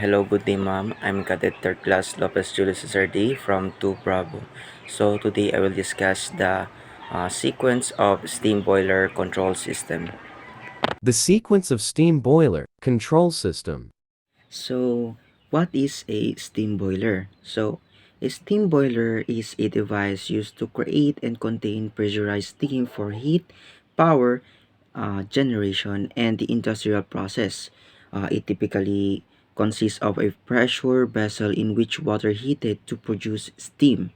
Hello, good day, ma'am. I'm Cadet Third Class Lopez Julius SRD from 2 Bravo. So today I will discuss the sequence of steam boiler control system. The sequence of steam boiler control system. So what is a steam boiler? So a steam boiler is a device used to create and contain pressurized steam for heat, power, generation, and the industrial process. It typically consists of a pressure vessel in which water heated to produce steam.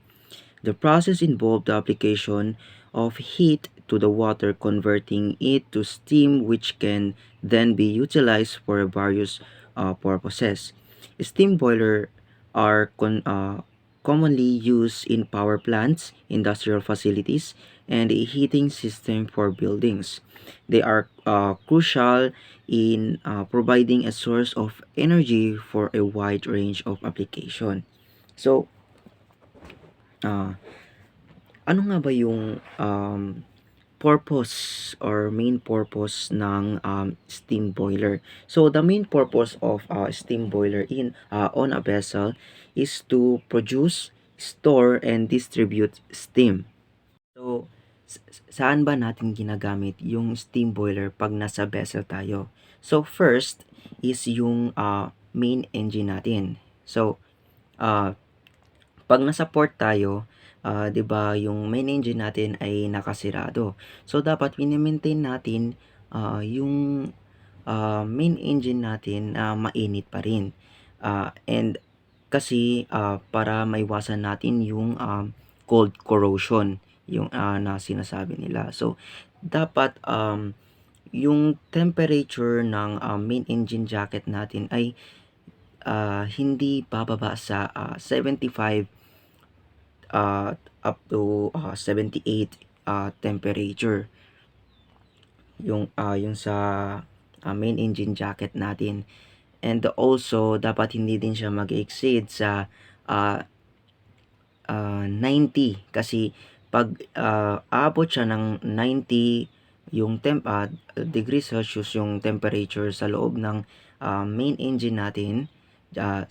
The process involved the application of heat to the water, converting it to steam, which can then be utilized for various purposes. Steam boilers are commonly used in power plants, industrial facilities, and a heating system for buildings. They are crucial in providing a source of energy for a wide range of application. So, uh, ano nga ba yung purpose or main purpose ng steam boiler? So the main purpose of steam boiler in on a vessel is to produce, store, and distribute steam. So saan ba natin ginagamit yung steam boiler pag nasa vessel tayo? So first is yung main engine natin. So uh, pag nasa port tayo, 'di ba, yung main engine natin ay nakasirado. So, dapat mine-maintain natin, yung, main engine natin na mainit pa rin. And kasi, para maiwasan natin yung, cold corrosion, yung, na sinasabi nila. So, dapat, yung temperature ng, main engine jacket natin ay, hindi bababa sa, 75 up to 78 temperature yung sa main engine jacket natin. And also dapat hindi din siya mag-exceed sa ah, 90 kasi pag aabot siya ng 90 yung degree Celsius yung temperature sa loob ng main engine natin,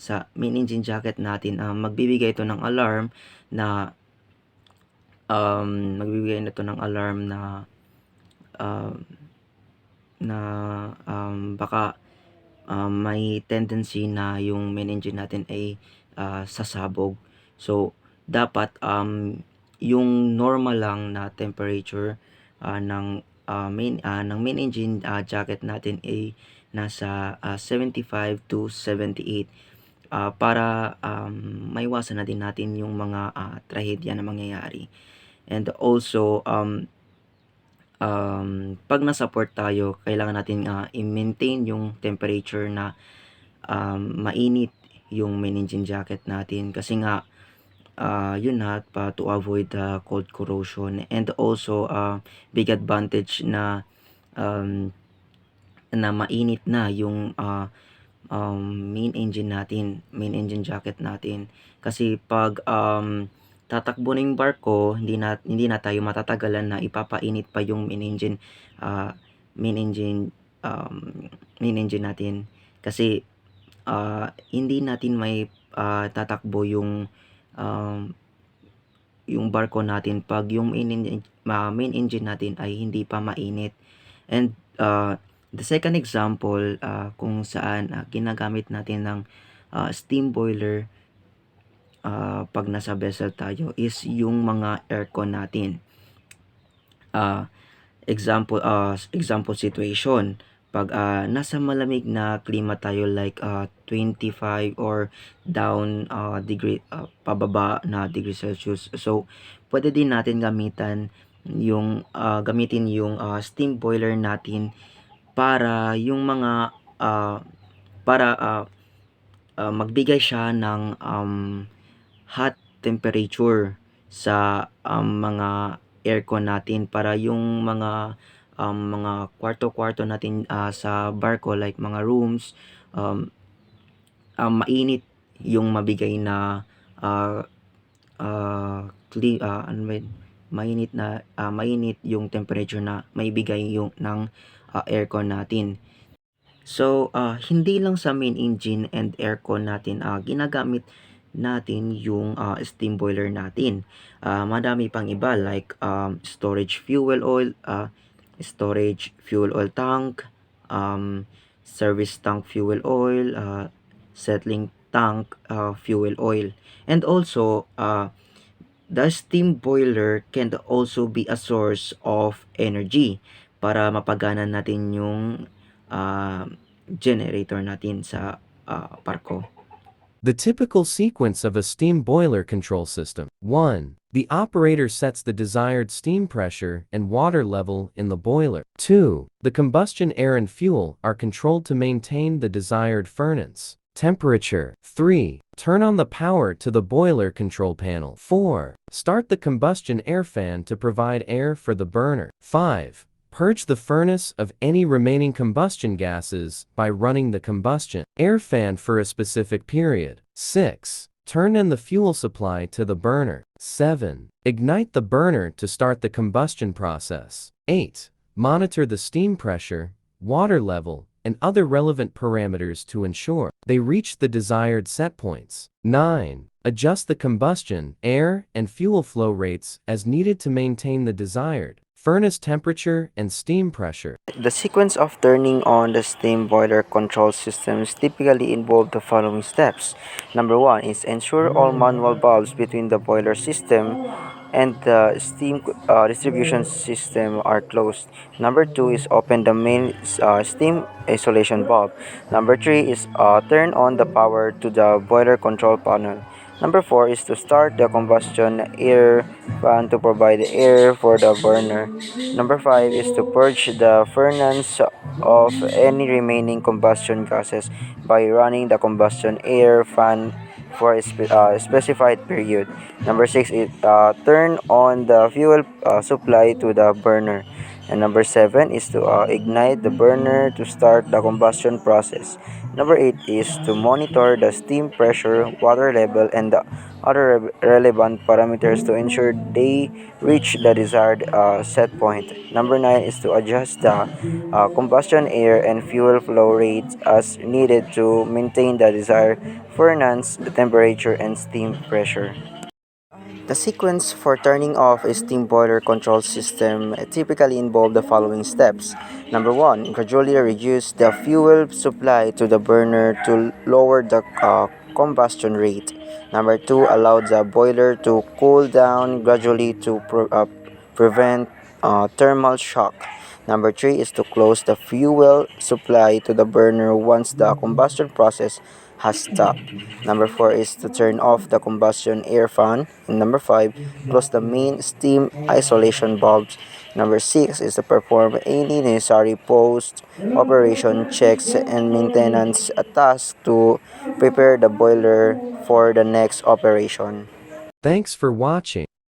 sa main engine jacket natin, magbibigay ito ng alarm na magbibigay na 'to ng alarm um, na baka may tendency na yung main engine natin ay sasabog. So, dapat yung normal lang na temperature ng main engine jacket natin ay nasa 75 to 78 para maiwasan na din natin yung mga trahedya na mangyayari. And also, 'pag nasa port tayo, kailangan natin, i-maintain yung temperature na, mainit yung main engine jacket natin kasi nga, yun nga, to avoid the cold corrosion. And also, big advantage na mainit na yung, main engine jacket natin. Kasi 'pag, tatakbo na yung barko, hindi na tayo matatagalan na ipapainit pa yung ah, main engine, main engine natin. Kasi, hindi natin tatakbo yung barko natin 'pag yung main engine natin ay hindi pa mainit. And, the second example, kung saan, ginagamit natin ng, steam boiler, 'pag nasa vessel tayo is yung mga aircon natin. Ah, example situation, 'pag, nasa malamig na klima tayo like, 25 or down, pababa na degree Celsius. So, puwede din natin gamitin yung, steam boiler natin para yung mga, para, magbigay siya ng, hot temperature sa, mga aircon natin para yung mga kwarto-kwarto natin, sa barko like mga rooms, um, mainit yung mabigay na, ah, ano ba yun, mainit yung temperature na maibigay yung ng, aircon natin. So, hindi lang sa main engine and aircon natin ginagamit natin yung steam boiler natin. Madami pang iba like storage fuel oil, storage fuel oil tank, service tank fuel oil, settling tank fuel oil. And also, the steam boiler can also be a source of energy para mapagana natin yung ah, generator natin sa barko. The typical sequence of a steam boiler control system. 1. The operator sets the desired steam pressure and water level in the boiler. 2. The combustion air and fuel are controlled to maintain the desired furnace temperature. 3. Turn on the power to the boiler control panel. 4. Start the combustion air fan to provide air for the burner. 5. Purge the furnace of any remaining combustion gases by running the combustion air fan for a specific period. 6. Turn in the fuel supply to the burner. 7. Ignite the burner to start the combustion process. 8. Monitor the steam pressure, water level, and other relevant parameters to ensure they reach the desired set points. 9. Adjust the combustion, air, and fuel flow rates as needed to maintain the desired furnace temperature and steam pressure. The sequence of turning on the steam boiler control systems typically involve the following steps. Number one is ensure all manual valves between the boiler system and the steam distribution system are closed. Number two is open the main steam isolation valve. Number three is turn on the power to the boiler control panel. Number four is to start the combustion air fan to provide air for the burner. Number five is to purge the furnace of any remaining combustion gases by running the combustion air fan for a specified period. Number six is turn on the fuel supply to the burner. And number seven is to ignite the burner to start the combustion process. Number eight is to monitor the steam pressure, water level, and the other relevant parameters to ensure they reach the desired set point. Number nine is to adjust the combustion air and fuel flow rates as needed to maintain the desired furnace temperature and steam pressure. The sequence for turning off a steam boiler control system typically involve the following steps. Number one, gradually reduce the fuel supply to the burner to lower the combustion rate. Number two, allow the boiler to cool down gradually to prevent thermal shock. Number three is to close the fuel supply to the burner once the combustion process has stopped. Number four is to turn off the combustion air fan. And number five, close the main steam isolation valves. Number six is to perform any necessary post operation checks and maintenance tasks to prepare the boiler for the next operation. Thanks for watching.